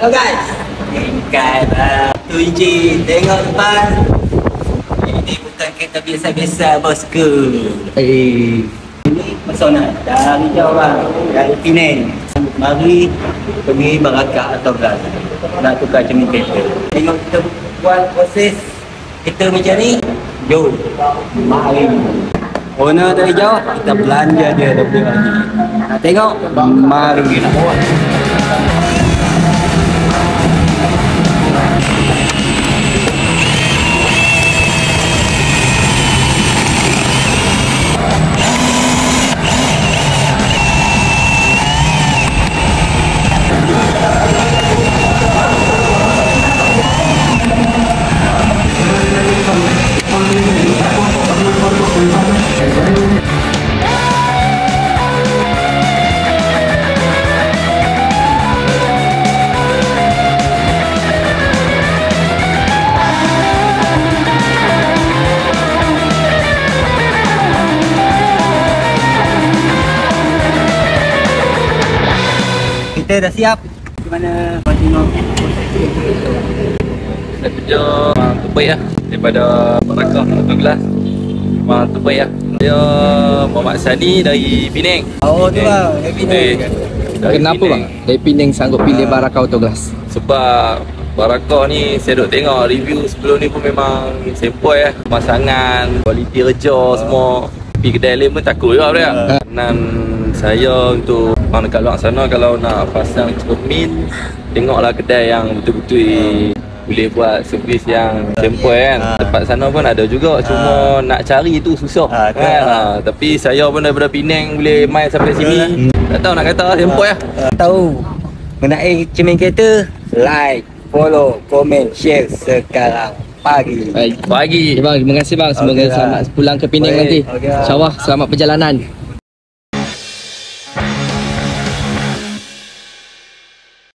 Halo guys, bengkai tu enjin, tengok depan. Ini bukan kereta biasa-biasa bosku. Ini pesona dari Jawa, dari Penang. Mari pergi Barakah atau Gas nak tukar cermin kereta. Tengok kita buat proses kereta macam ni. Jom, mari. Owner dari jauh, kita belanja dia lebih lagi. Nak tengok? Mari nak buat. Kita dah siap. Gimana Pak Tino? Saya kerja memang terbaik lah daripada Barakah atau Gas. Memang terbaik lah. Dia Muhammad Sani dari Penang. Oh tu lah, dari Penang. Kenapa bang? Dari Penang sanggup pilih Barakah atau Gas? Sebab Barakah ni saya duk tengok review sebelum ni pun memang sempoi lah. Pemasangan, kualiti kerja semua. Pergi kedai lain pun takut juga dia. Dan saya untuk orang dekat luar sana kalau nak pasang cermin, tengoklah kedai yang betul-betul boleh buat servis yang sempoi kan. Tempat sana pun ada juga, cuma nak cari tu susah kan. Tapi saya pun daripada Penang boleh main sampai sini. Tak tahu nak kata sempoi lah. Tahu mengenai cermin kereta, like, follow, komen, share sekarang pagi. Baik. Pagi. Okay, bang, terima kasih bang. Semoga selamat pulang ke Penang nanti. InsyaAllah selamat perjalanan.